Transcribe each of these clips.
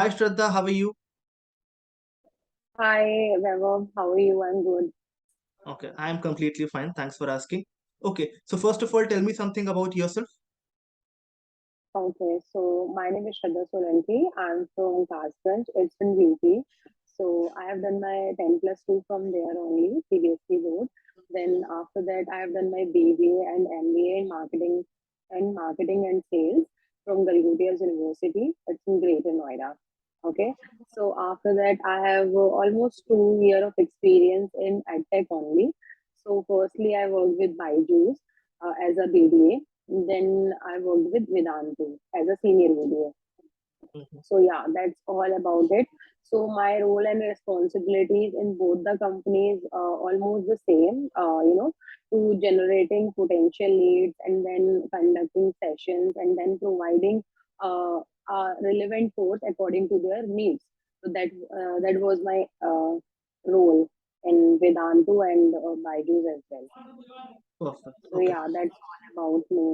hi Shraddha, how are you? Hi, Vaibhav. How are you? I'm good. Okay, I am completely fine. Thanks for asking. Okay, so first of all, tell me something about yourself. Okay, so my name is Shraddha Solanki. I'm from Kasganj. It's in UP. So I have done my 10 plus 2 from there only, CBSE board. Then after that, I have done my BBA and MBA in marketing and sales from Galgutias University. It's in Greater Noida. Okay, so after that, I have almost 2 year of experience in EdTech only. So firstly, I worked with Byjus as a BDA. Then I worked with Vedantu as a senior BDA. Mhm. So yeah, that's all about it. So my role and responsibilities in both the companies almost the same. To generating potential leads and then conducting sessions and then providing uh, relevant course according to their needs. So that was my role in Vedantu and Byju's as well. Perfect. So Okay, yeah, that's all about me.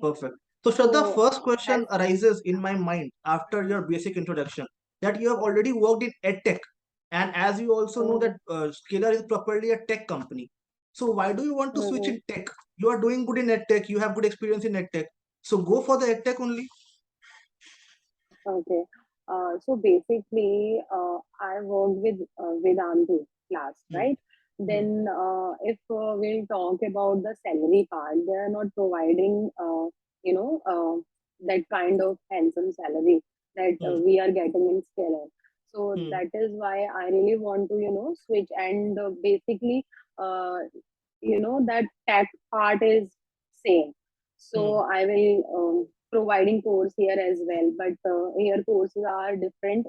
perfect. So Shraddha, So first question as arises in my mind after your basic introduction that you have already worked in EdTech, and as you also know that mm, Scalar is properly a tech company. So why do you want to switch mhm. in tech? You are doing good in EdTech. You have good experience in EdTech. So go for the EdTech only. Okay. So basically, I worked with Vedantu class, Hmm. right? Hmm. Then, if we'll talk about the salary part, they are not providing, that kind of handsome salary that Hmm. we are getting in Scalar. So Hmm. that is why I really want to, switch and basically, uh, that tech part is same. So Hmm. I will providing course here as well, but here courses are different.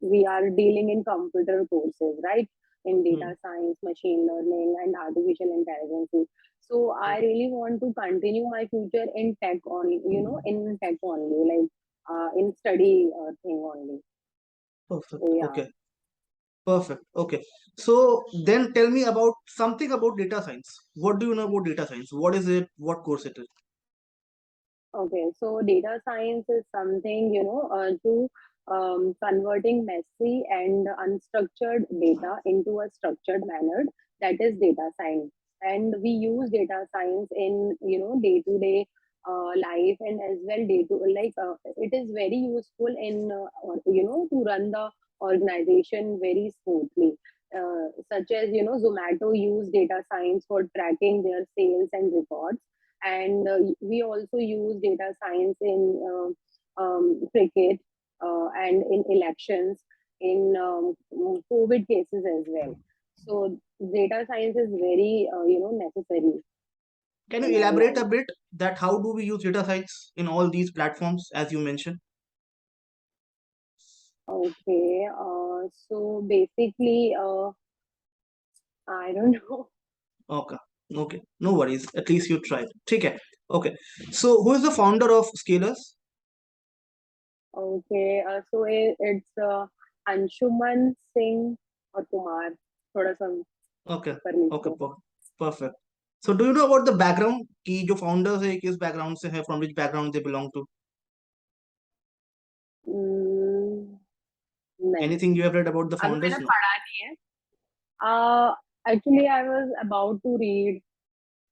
We are dealing in computer courses, right? In Hmm. data science, machine learning and artificial intelligence. So I Hmm. really want to continue my future in tech only, in tech only, like in study thing only. Perfect. So yeah. Okay. Perfect. Okay. So then tell me about something about data science. What do you know about data science? What is it? What course it is? Okay, so data science is something, to converting messy and unstructured data into a structured manner. That is data science. And we use data science in, day to day life and as well day to like, it is very useful in, to run the organization very smoothly. Such as, Zomato use data science for tracking their sales and records, and we also use data science in cricket and in elections, in COVID cases as well. So data science is very necessary Can you in our elaborate a life. bit that how do we use data science in all these platforms as you mentioned? Okay, so basically, I don't know. Okay. Okay. No worries. At least you tried. Okay. Okay. So who is the founder of Scalers? Okay, so it's Anshuman Singh or Kumar. थोड़ा सा Okay. ऊपर Okay. नीचे. Perfect. So do you know about the background कि जो founders है किस background से है, from which background they belong to? Hmm, नहीं. Anything you have read about the अभी मैंने founders? No. पढ़ा नहीं है. uh, Actually I was about to read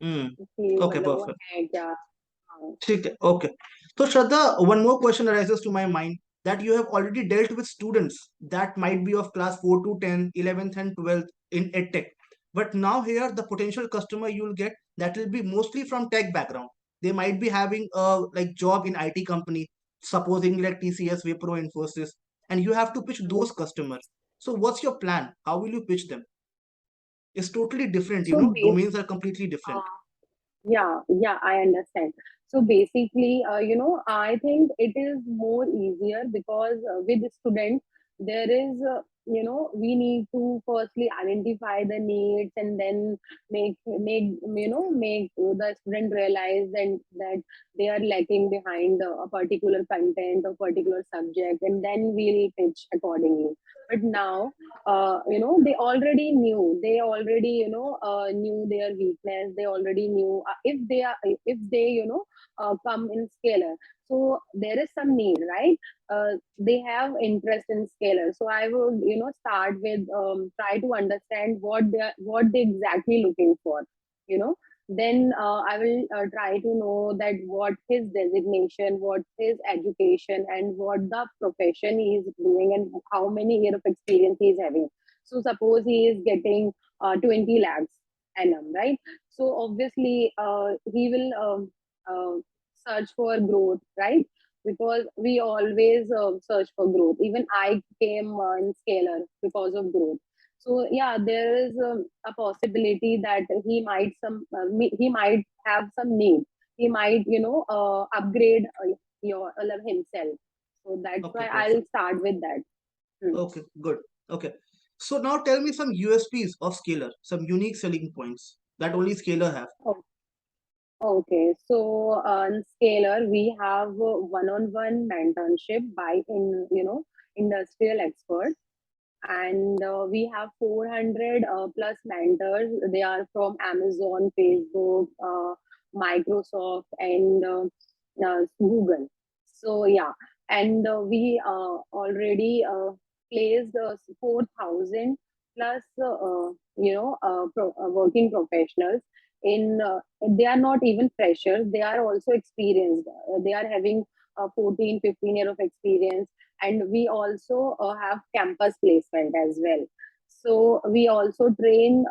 Hmm. कि Okay. मतलब वो Perfect. है क्या. हाँ. ठीक है, okay. So Shraddha, one more question arises to my mind that you have already dealt with students that might be of class 4 to 10, 11th and 12th in EdTech. But now here the potential customer you will get that will be mostly from tech background. They might be having a like job in IT company, supposing like TCS, Wipro, Infosys, and you have to pitch those customers. So what's your plan? How will you pitch them? It's totally different, So base domains are completely different. uh, yeah, I understand. So basically, I think it is more easier because with students, there is, we need to firstly identify the needs and then make the student realize that they are lacking behind a particular content or particular subject, and then we'll pitch accordingly. But now, they already knew. They already, knew their weakness. They already knew if they, come in scalar. So there is some need, right? They have interest in scalar. So I would, start with try to understand what they exactly looking for. You know, then I will try to know that what his designation, what his education, and what the profession he is doing, and how many years of experience he is having. So suppose he is getting 20 lakhs annum, right? So obviously he will search for growth, right? Because we always search for growth. Even I came in scalar because of growth. So yeah, there is a possibility that he might have some need. He might upgrade himself. So that's Okay, why I'll perfect. start with that. Hmm. Okay, good. Okay. So now tell me some USPs of Scalar, some unique selling points that only Scalar have. Oh, okay, so on Scalar we have one-on-one mentorship by industrial experts, and we have 400 plus mentors. They are from Amazon, Facebook, Microsoft, and Google. So yeah, and we already placed 4,000 plus working professionals in they are not even freshers, they are also experienced. They are having 14, 15 years of experience, and we also have campus placement as well. So we also train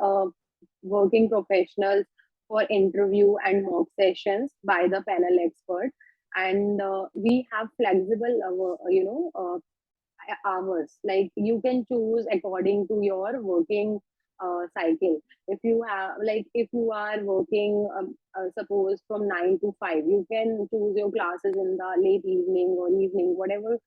working professionals for interview and mock sessions by the panel expert, and we have flexible hours. Like you can choose according to your working cycle. If you have, like, if you are working suppose from 9 to 5, you can choose your classes in the late evening or evening, whatever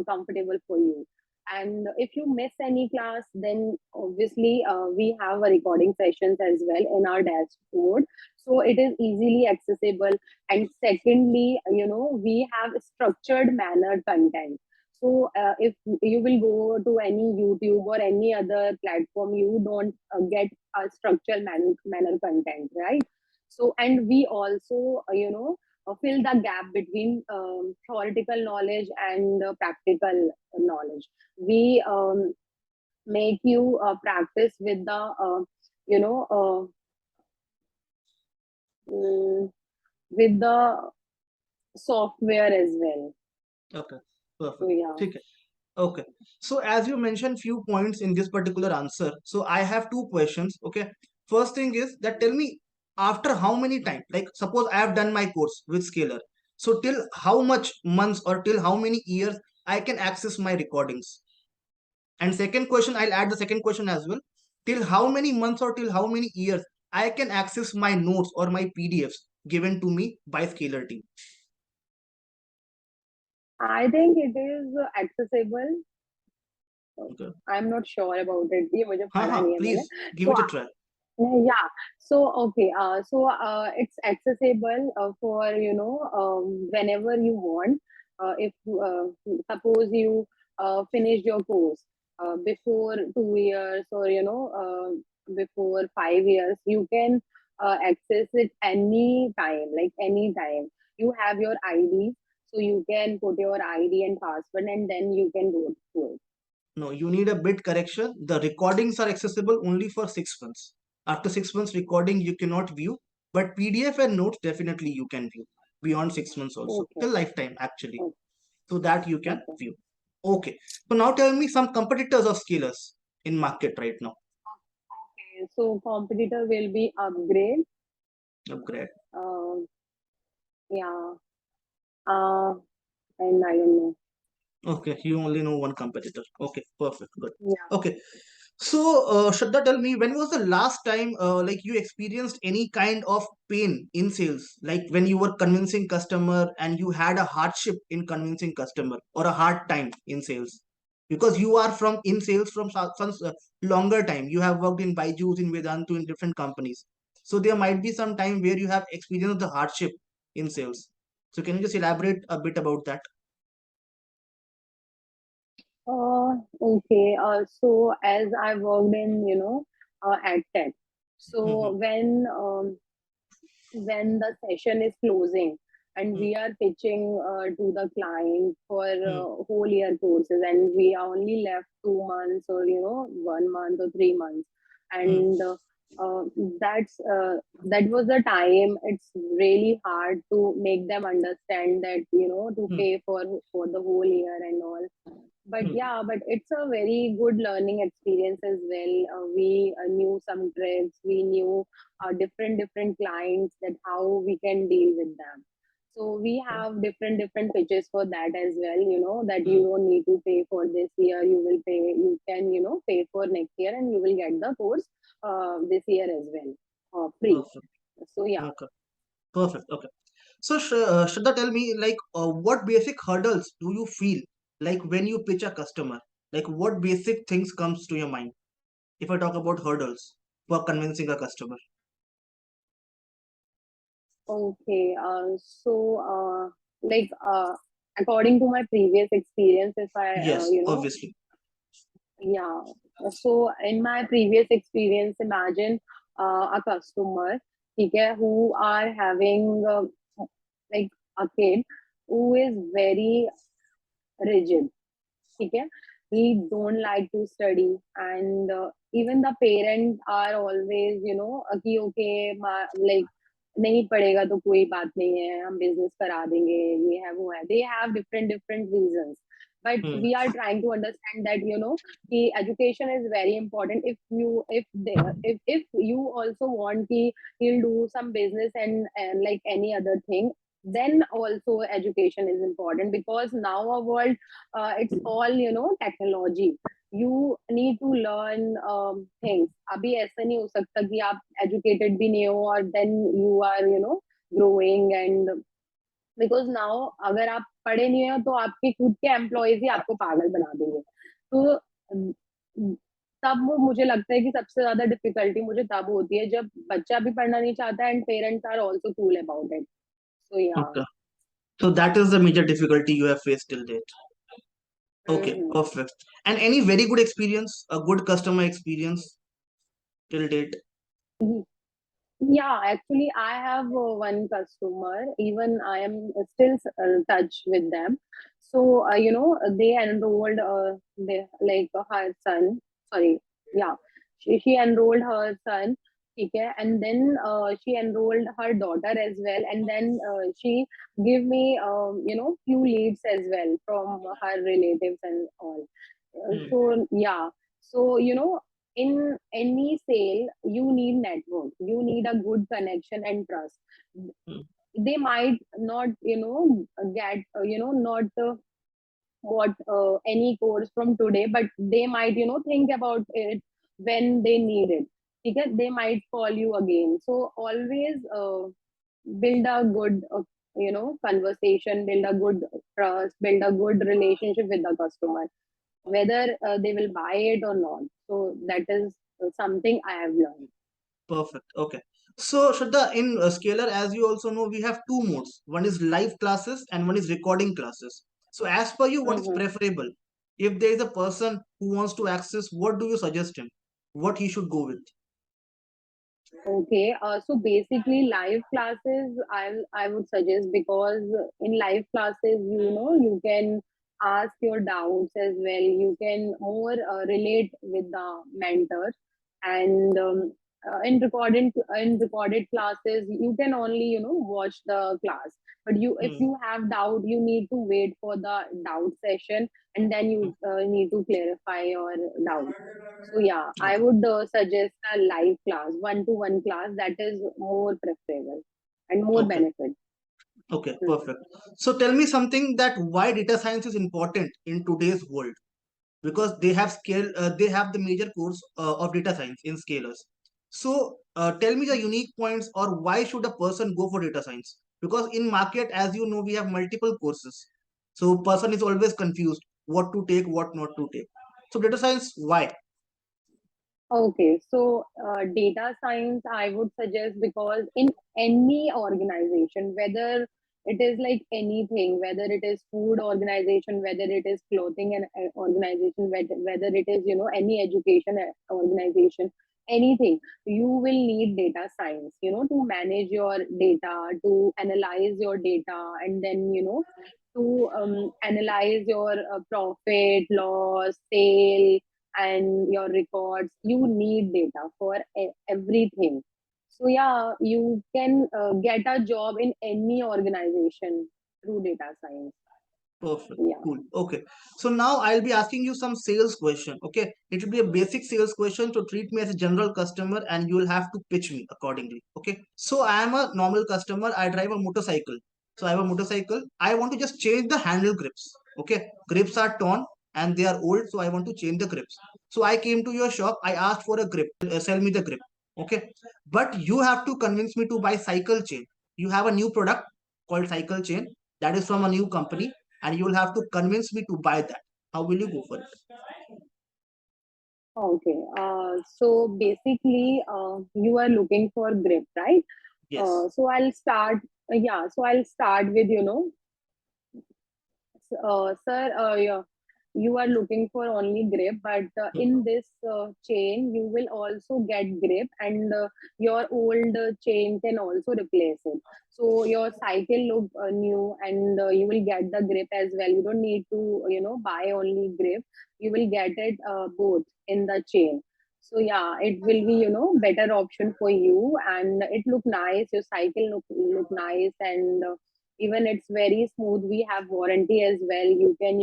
comfortable for you. And if you miss any class, then obviously we have a recording sessions as well in our dashboard, so it is easily accessible. And secondly, we have structured manner content. So if you will go to any YouTube or any other platform, you don't get a structured manner content, right? So, and we also, fill the gap between theoretical knowledge and practical knowledge. We make you practice with the, you know, mm, with the software as well. Okay, So perfect. yeah. Okay. Okay. So as you mentioned few points in this particular answer, so I have two questions. Okay. First thing is that tell me after how many time, like suppose I have done my course with Scalar. So till how much months or till how many years I can access my recordings? And second question, I'll add the second question as well. Till how many months or till how many years I can access my notes or my PDFs given to me by Scalar team? I think it is accessible. Okay. I'm not sure about it. ये मुझे पढ़ा नहीं है मैंने. Please give So it a try. yeah. So okay. It's accessible for whenever you want. If suppose you finish your course before 2 years, or before 5 years, you can access it any time. Like any time, you have your ID, so you can put your ID and password, and then you can go to it. No, you need a bit correction. The recordings are accessible only for 6 months. After 6 months recording, you cannot view, but PDF and notes definitely you can view beyond 6 months also, Okay. till lifetime actually. Okay. So that you can Okay. view. Okay. So now tell me some competitors of Scalers in market right now. Okay, so competitor will be upgrade. Upgrade. Uh, yeah. Uh, and I don't know. Okay, you only know one competitor. Okay, perfect, good. Yeah. Okay, so Shraddha, tell me when was the last time like you experienced any kind of pain in sales, like when you were convincing customer and you had a hardship in convincing customer or a hard time in sales, because you are from in sales from some longer time. You have worked in Byjus, in Vedantu, in different companies. So there might be some time where you have experienced the hardship in sales. So can you just elaborate a bit about that? Okay. So as I worked in, ad tech, so Mm-hmm. when the session is closing and we are pitching to the client for whole year courses, and we are only left 2 months or 1 month or 3 months, Mm-hmm. and uh, that's that was the time. It's really hard to make them understand that to pay for the whole year and all. But yeah, but it's a very good learning experience as well. We knew some tricks, we knew different clients, that how we can deal with them. So we have different pitches for that as well, that you Mm-hmm. don't need to pay for this year, you can pay for next year, and you will get the course this year as well, free. Perfect. So yeah. Okay. Perfect. Okay. So, Shraddha, tell me, like, what basic hurdles do you feel like when you pitch a customer? Like, what basic things comes to your mind if I talk about hurdles for convincing a customer? Okay. Like, according to my previous experience, if I, Yes, obviously. yeah. So in my previous experience, imagine a customer, okay, who are having like a kid who is very rigid. Okay, he don't like to study, and even the parents are always कि okay like नहीं पढ़ेगा तो कोई बात नहीं है, हम business करा देंगे, ये है वो है, they have different reasons. But Hmm. we are trying to understand that कि education is very important. If you also want कि he'll do some business and like any other thing, then also education is important, because now our world, it's all technology. You need to learn things. अभी ऐसा नहीं हो सकता कि आप educated भी नहीं हो और then you are growing. And because now अगर आप पढ़े नहीं हो तो आपके खुद के एम्प्लॉयज ही आपको पागल बना देंगे। तो तब वो मुझे लगता है कि सबसे ज्यादा डिफिकल्टी मुझे तब होती है जब बच्चा भी पढ़ना नहीं चाहता and parents are also cool about it. So yeah. Okay. So that is the major difficulty you have faced till date. Okay, perfect. And any very good experience, a good customer experience till date? Yeah, actually, I have one customer. Even I am still touch with them. So they enrolled like her son. Sorry, yeah, she enrolled her son. Okay, and then she enrolled her daughter as well, and then she give me few leads as well from her relatives and all. Hmm. So yeah, so in any sale you need network, you need a good connection and trust. Hmm. They might not get not what any course from today, but they might think about it when they need it. Okay? They might call you again. So always build a good conversation, build a good trust, build a good relationship with the customer, whether they will buy it or not. So that is something I have learned. Perfect. Okay. So, Shraddha, in Scalar, as you also know, we have two modes. One is live classes and one is recording classes. So, as per you, what is Mhm. preferable? If there is a person who wants to access, what do you suggest him? What he should go with? Okay, so basically live classes I would suggest, because in live classes you can ask your doubts as well. You can more relate with the mentor. And in recorded classes you can only watch the class. But if Hmm. you have doubt, you need to wait for the doubt session, and then you need to clarify your doubt. So yeah, I Okay. would suggest a live class, one-to-one class. That is more preferable and more Okay. benefit. Okay. Mhm. Perfect. So, tell me something that why data science is important in today's world, because they have the major course of data science in scalars. So tell me the unique points, or why should a person go for data science? Because in market, as you know, we have multiple courses, so person is always confused what to take, what not to take. So data science, why? Okay, so data science I would suggest, because in any organization, whether it is like anything, whether it is food organization, whether it is clothing and organization, whether it is, any education organization, anything, you will need data science, to manage your data, to analyze your data, and then, to analyze your profit, loss, sale, and your records. You need data for everything. So yeah, you can get a job in any organization through data science. Perfect. Yeah. Cool. Okay. So now I'll be asking you some sales question. Okay. It will be a basic sales question. So treat me as a general customer and you will have to pitch me accordingly. Okay. So I am a normal customer. I drive a motorcycle. So I have a motorcycle. I want to just change the handle grips. Okay. Grips are torn and they are old. So I want to change the grips. So I came to your shop. I asked for a grip. Sell me the grip. Okay. But you have to convince me to buy cycle chain. You have a new product called cycle chain that is from a new company and you will have to convince me to buy that. How will you go for it? Okay. So basically, you are looking for grip, right? Yes. So I'll start. Yeah. So I'll start with, sir, you are looking for only grip, but in this chain, you will also get grip, and your old chain can also replace it. So your cycle look new, and you will get the grip as well. You don't need to, buy only grip. You will get it both in the chain. So yeah, it will be, better option for you, and it look nice. Your cycle look nice, and even it's very smooth. We have warranty as well. You can,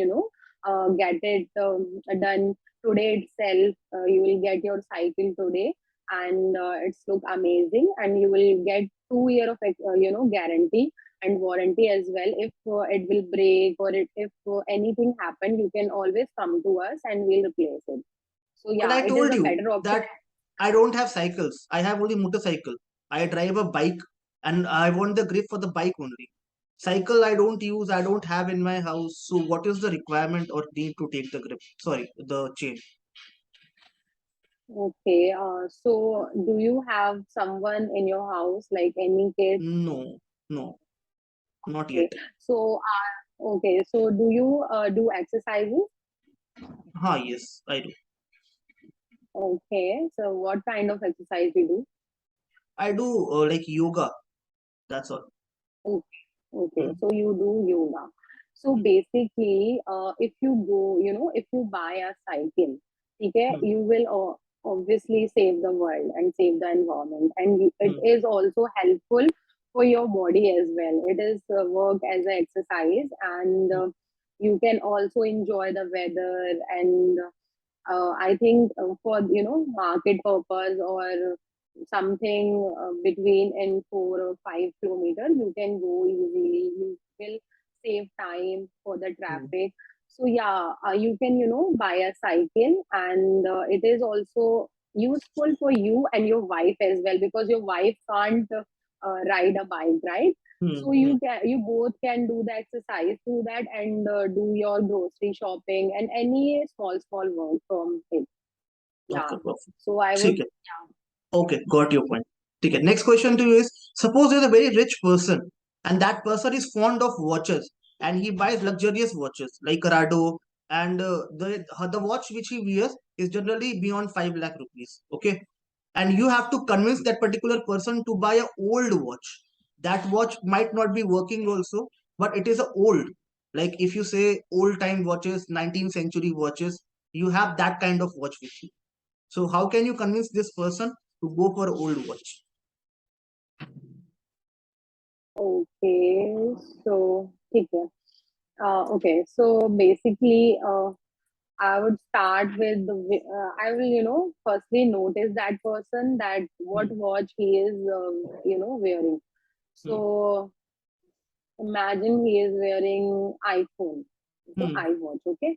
get it done today itself. You will get your cycle today, and it's look amazing, and you will get 2 year of guarantee and warranty as well. If it will break, or if anything happen, you can always come to us and we'll replace it. So But yeah, I it is told a you better option. that I don't have cycles. I have only motorcycle. I drive a bike and I want the grip for the bike only. Cycle I don't use, I don't have in my house. So what is the requirement or need to take the grip? Sorry, the chain. Okay, so do you have someone in your house, like any kid? No, no, not Okay, yet. so do you do exercises? Yes, I do. Okay, so what kind of exercise you do? I do like yoga. That's all. Okay, okay, Hmm. so you do yoga. So basically, if you go, if you buy a cycle, okay, Hmm. you will obviously save the world and save the environment, and it Hmm. is also helpful for your body as well. It is work as an exercise, and Hmm. you can also enjoy the weather. And I think for market purpose, or something between in 4 or 5 kilometers, you can go easily. You will save time for the Hmm. traffic. So yeah, you can buy a cycle, and it is also useful for you and your wife as well, because your wife can't ride a bike, right? So Hmm. you both can do the exercise through that, and do your grocery shopping and any small work from it. Okay, Yeah. perfect. So I would, ठीक है. Okay, got your point. ठीक है. Next question to you is: suppose there's a very rich person, and that person is fond of watches, and he buys luxurious watches like Corrado, and the watch which he wears is generally beyond 5 lakh rupees. Okay, and you have to convince that particular person to buy a old watch. That watch might not be working also, but it is a old. Like if you say old time watches, 19th century watches, you have that kind of watch with you. So how can you convince this person to go for old watch? okay. So, ठीक है. Okay. So basically, I would start with I will, firstly notice that person, that what Hmm. watch he is, wearing. Hmm. So imagine he is wearing iPhone, okay, Hmm. iWatch, okay,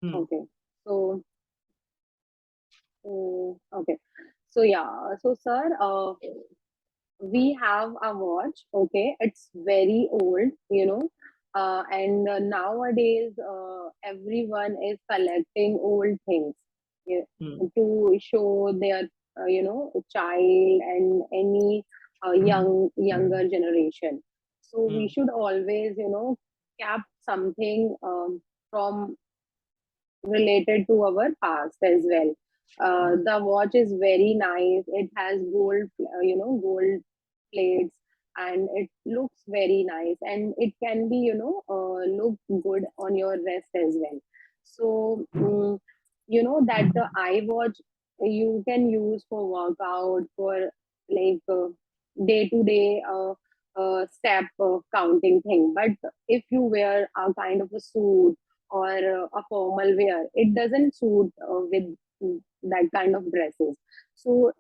Hmm. okay. So, okay. So yeah, so sir, we have a watch, okay, it's very old, and nowadays everyone is collecting old things, yeah, Hmm. to show their child and any younger generation. So we should always, cap something from related to our past as well. The watch is very nice. It has gold plates, and it looks very nice, and it can be, look good on your wrist as well. So, that the iWatch you can use for workout, for like day to day step counting thing. But if you wear a kind of a suit or a formal wear, it doesn't suit with that kind of dresses. So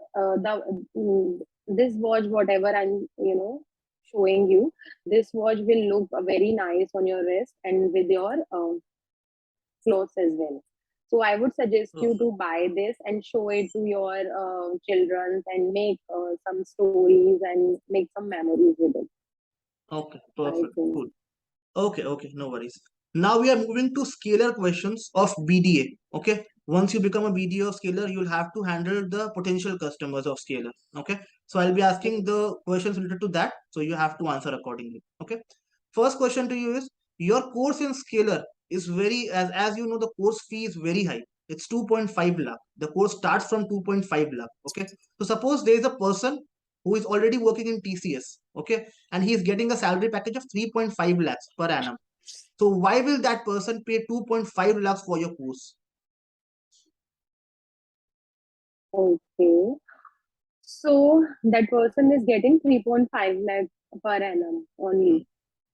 this watch, whatever I'm showing you, this watch will look very nice on your wrist and with your clothes as well. So I would suggest you to buy this and show it to your children and make some stories and make some memories with it. Okay, I perfect. think. Cool. Okay, no worries. Now we are moving to scalar questions of BDA. Okay, once you become a BDA of scalar, you'll have to handle the potential customers of scalar. Okay, so I'll be asking the questions related to that, so you have to answer accordingly. Okay, first question to you is, your course in scalar is very, as you know, the course fee is very high. It's 2.5 lakh. The course starts from 2.5 lakh. Okay, so suppose there is a person who is already working in TCS. Okay, and he is getting a salary package of 3.5 lakhs per annum. So why will that person pay 2.5 lakhs for your course? Okay. So that person is getting 3.5 lakh per annum only.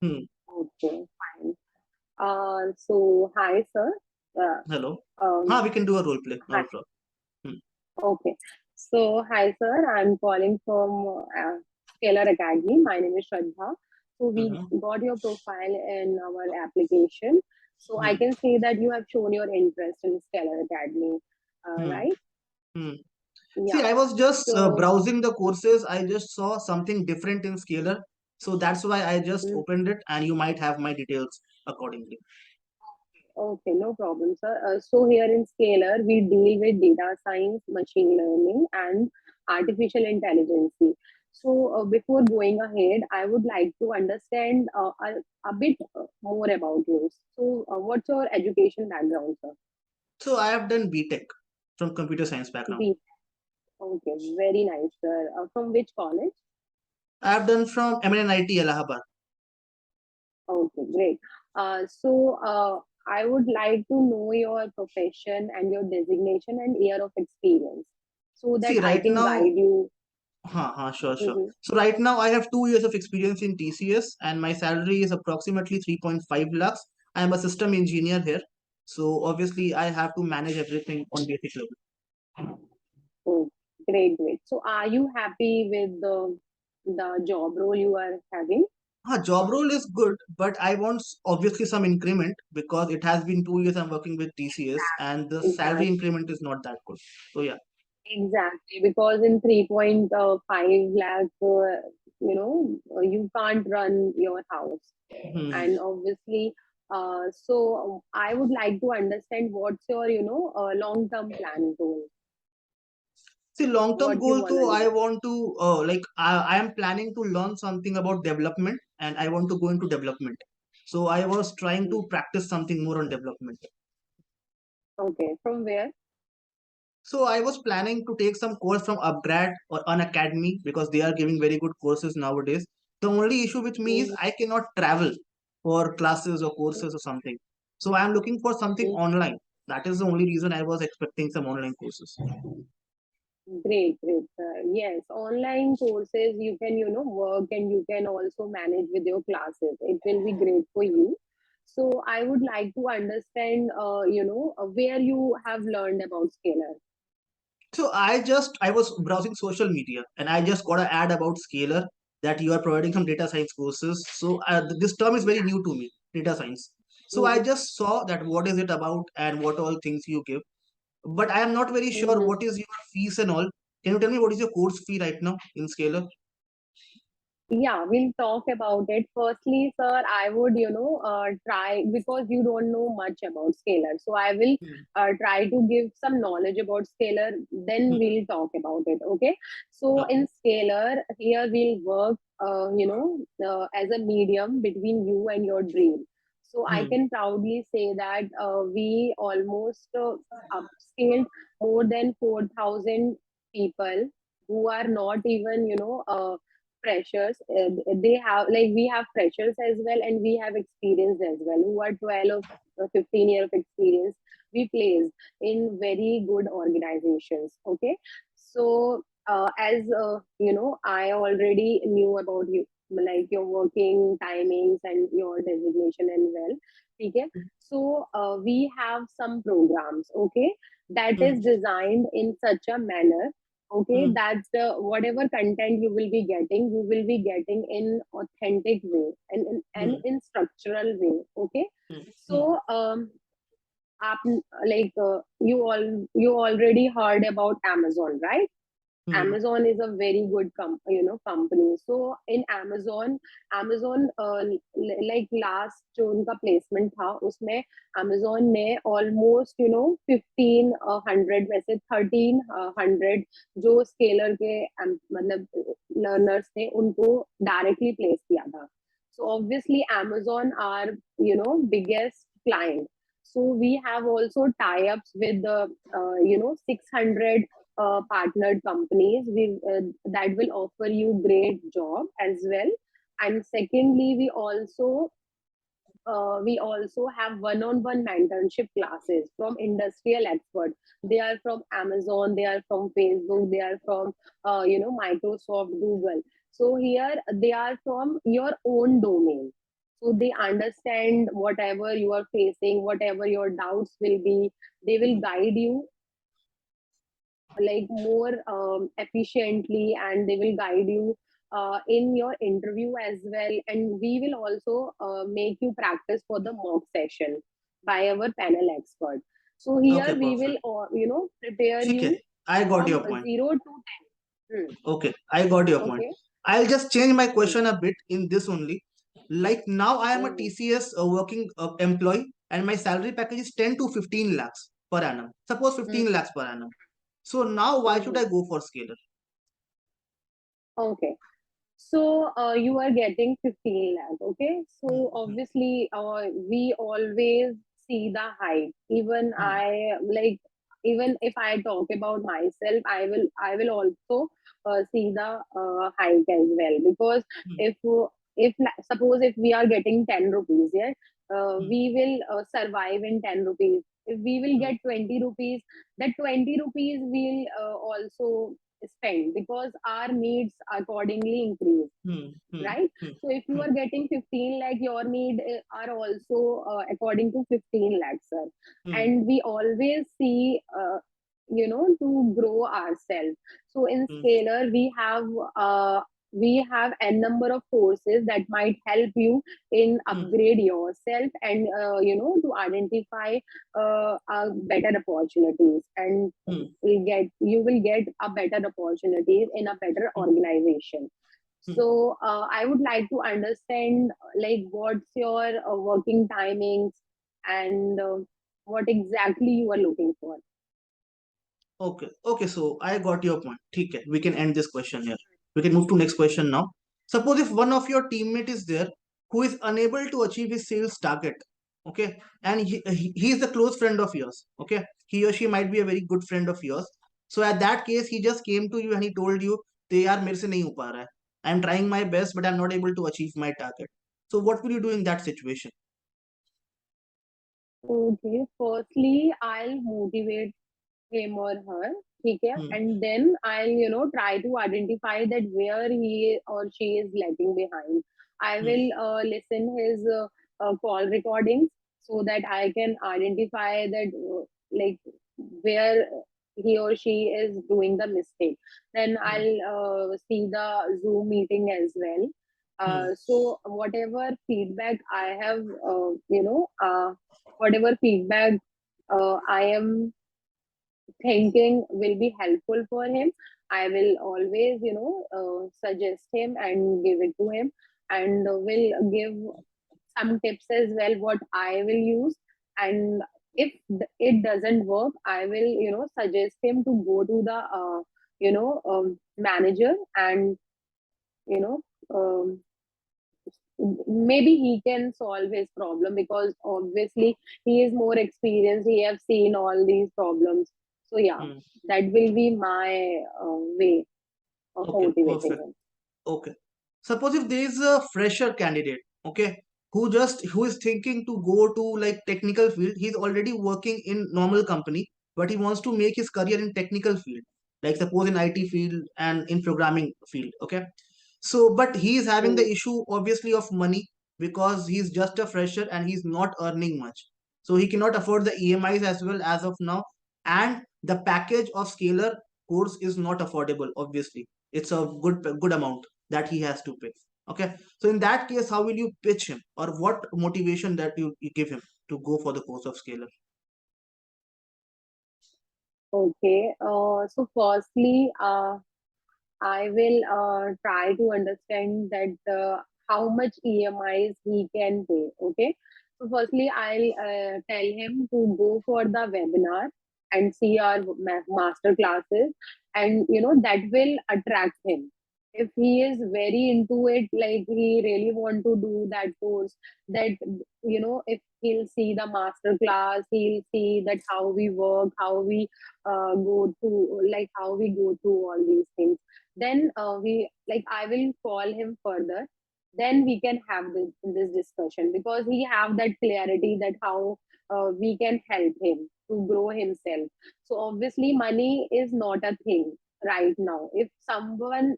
Hmm. Okay, fine. So hi sir. Uh, Hello. um, We can do a role play. Hi. No problem. Hmm. Okay. So hi sir, I'm calling from Scalar Academy. My name is Shraddha. So we Mm-hmm. got your profile in our application. So I Hmm. can see that you have shown your interest in Scalar Academy, Hmm. right? Hmm. See, Yeah. I was just So browsing the courses. I just saw something different in Scalar. So that's why I just mm, opened it, and you might have my details accordingly. okay, no problem, sir. So here in Scalar, we deal with data science, machine learning, and artificial intelligence. So before going ahead, I would like to understand a bit more about you. So what's your education background, sir? So I have done BTech from computer science background. B. Okay, very nice, sir. From which college? I have done from MNIT Allahabad. Okay, great. I would like to know your profession and your designation and year of experience so that See, I right can now, guide you. sure. Mhm. So right now I have 2 years of experience in TCS and my salary is approximately 3.5 lakhs. I am a system engineer here. So obviously I have to manage everything on basic level. Oh, great, great. So, are you happy with the job role you are having? Job role is good, but I want obviously some increment because it has been 2 years I'm working with TCS and the salary Exactly, increment is not that good. So yeah. exactly. Because in 3.5 lakh, you can't run your house, Hmm. and obviously, so I would like to understand what's your, long-term plan goal. See, long-term What you goal wanna though, I do. want to I am planning to learn something about development and I want to go into development. So I was trying Mm. to practice something more on development. Okay, from where? So I was planning to take some course from Upgrad or an academy because they are giving very good courses nowadays. The only issue with me is Mm, I cannot travel for classes or courses or something. So I am looking for something mm. online. That is the only reason I was expecting some online courses. Great, great. Yes, online courses you can, work and you can also manage with your classes. It will be great for you. So I would like to understand, where you have learned about scalar. So I was browsing social media and I just got an ad about Scalar that you are providing some data science courses. So this term is very new to me, data science. So I Mm-hmm. just saw that what is it about and what all things you give. But I am not very sure Mm-hmm. what is your fees and all. Can you tell me what is your course fee right now in Scalar? Yeah, we'll talk about it. Firstly, sir, I would, try, because you don't know much about scalar. So I will try to give some knowledge about scalar, then we'll talk about it. Okay. So Okay. in scalar, here we'll work, as a medium between you and your dream. So I can proudly say that we almost upscaled more than 4,000 people who are not even, freshers. They have, like, we have freshers as well, and we have experience as well, who are 12 or 15 years of experience. We placed in very good organizations. Okay. So as I already knew about you, like your working timings and your designation and well. Okay. So we have some programs, okay, that is designed in such a manner, okay, that whatever content you will be getting in authentic way and in structural way. Okay. So you already heard about Amazon, right? Amazon is a very good company. So in Amazon like last जो उनका placement था उसमें Amazon ने almost 1500 में से 1300 जो scalar के मतलब learners थे उनको directly place किया था. So obviously Amazon are biggest client. So we have also tie-ups with the 600 partnered companies that will offer you great job as well. And secondly, we also have one-on-one mentorship classes from industrial experts. They are from Amazon, they are from Facebook, they are from Microsoft, Google. So here they are from your own domain. So they understand whatever you are facing, whatever your doubts will be. They will guide you like more efficiently, and they will guide you in your interview as well. And we will also make you practice for the mock session by our panel expert. So Okay, here we will perfect. prepare Okay, you I got from your point. 0 to 10. Okay, I got your point. Okay. I'll just change my Hmm. question a bit in this only. Like now, I am a Hmm. TCS working employee, and my salary package is 10 to 15 lakhs per annum. Suppose Hmm. 15 lakhs per annum. So now, why should Hmm. I go for scalar? Okay. So you are getting 15 lakh. Okay. So Hmm, obviously, we always see the height. Even hmm, even if I talk about myself, I will also see the height as well. Because hmm, if suppose if we are getting 10 rupees, yeah, hmm, we will survive in 10 rupees. If we will hmm, get 20 rupees, that 20 rupees will also spend, because our needs accordingly increase, hmm, hmm, right? hmm, So if you hmm, are getting 15 lakh, your need are also according to 15 lakhs, sir. hmm, And we always see to grow ourselves. So in hmm, scalar we have a number of courses that might help you in hmm, upgrade yourself, and to identify better opportunities, and hmm, you will get a better opportunities in a better hmm, organization. hmm. So I would like to understand, like, what's your working timings, and what exactly you are looking for. Okay, okay, so I got your point. Okay, we can end this question here. We can move to next question now. Suppose if one of your teammate is there who is unable to achieve his sales target, okay, and he is a close friend of yours, okay, he or she might be a very good friend of yours. So at that case, he just came to you and he told you, "They यार मेरे से नहीं हो पा रहा है. I'm trying my best, but I'm not able to achieve my target." So what will you do in that situation? Okay, firstly, I'll motivate him or her, okay, Hmm, and then I'll try to identify that where he or she is lagging behind. I hmm, will listen his call recordings, so that I can identify that like where he or she is doing the mistake. Then hmm, I'll see the Zoom meeting as well. hmm, So whatever feedback I have, whatever feedback I am thinking will be helpful for him, I will always, suggest him and give it to him, and will give some tips as well what I will use. And if it doesn't work, I will, suggest him to go to the, manager, and you know, um, maybe he can solve his problem, because obviously he is more experienced, he have seen all these problems. So yeah, Hmm. that will be my way of Okay, motivating perfect. him. Okay. Suppose if there is a fresher candidate, okay, who is thinking to go to like technical field, he's already working in normal company, but he wants to make his career in technical field, like suppose in IT field and in programming field, okay. So, but he is having Hmm. the issue obviously of money because he's just a fresher and he's not earning much. So he cannot afford the EMIs as well as of now, and the package of scalar course is not affordable. Obviously, it's a good amount that he has to pay. Okay, so in that case, how will you pitch him, or what motivation that you give him to go for the course of scalar? Okay, so firstly, I will try to understand that how much EMIs he can pay. Okay. So firstly, I'll tell him to go for the webinar and see our master classes, and that will attract him. If he is very into it, like he really want to do that course, that if he'll see the master class, he'll see that how we work, how we go to, like how we go through all these things, then we like I will call him further, then we can have this discussion, because he have that clarity that how we can help him to grow himself. So obviously money is not a thing right now. If someone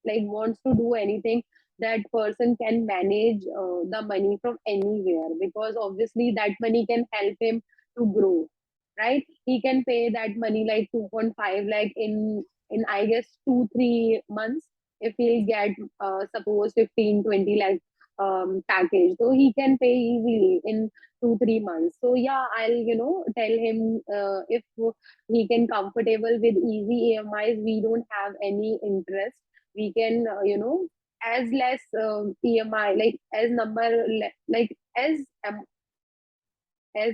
like wants to do anything, that person can manage the money from anywhere, because obviously that money can help him to grow, right? He can pay that money like 2.5 lakh in I guess 2-3 months. If he'll get suppose 15-20 lakh package, so he can pay easily in 2-3 months. So yeah, I'll tell him if he can comfortable with easy EMIs, we don't have any interest, we can as less EMI, like as number like as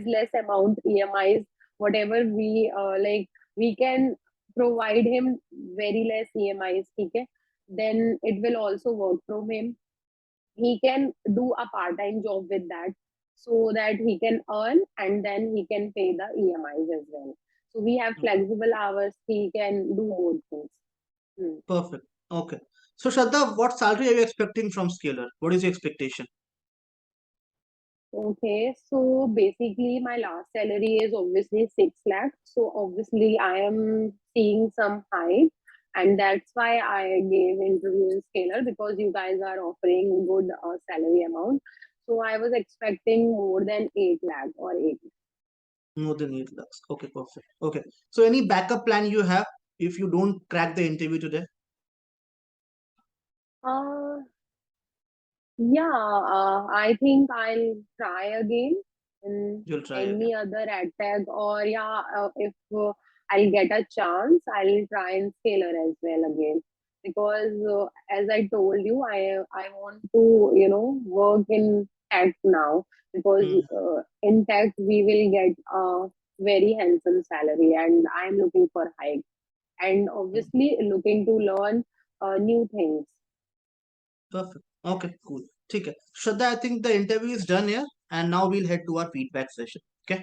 less amount EMIs, whatever we like, we can provide him very less EMIs. Okay, then it will also work from him. He can do a part-time job with that, so that he can earn and then he can pay the EMIs as well. So we have flexible hours, he can do both things. Hmm. Perfect. Okay. So Shraddha, what salary are you expecting from scalar? What is your expectation? Okay, so basically my last salary is obviously 6 lakh. So obviously I am seeing some hike, and that's why I gave interview in Scalar, because you guys are offering good salary amount. So I was expecting more than 8 lakh or 8. More than 8 lakhs. Okay, perfect. Okay. So any backup plan you have if you don't crack the interview today? Uh, yeah, I think I'll try again in You'll try again. any other ad tag, or yeah, if I'll get a chance, I'll try in Scalar as well again, because as I told you, I want to work in tech now, because Hmm. in tech we will get a very handsome salary, and I'm looking for hike, and Hmm. obviously looking to learn new things. Perfect. Okay, cool. ठीक है. Shraddha, I think the interview is done here and now we'll head to our feedback session. Okay.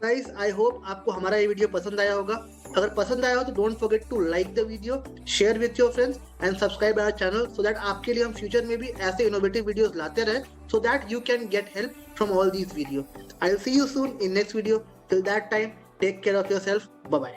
Guys, I hope आपको हमारा ये video पसंद आया होगा. अगर पसंद आया हो तो don't forget to like the video, share with your friends and subscribe our channel so that आपके लिए हम फ्यूचर में भी ऐसे इनोवेटिव वीडियोस लाते रहे so that you can get help from all these video. I will see you soon in next video. Till that time, take care of yourself. Bye bye.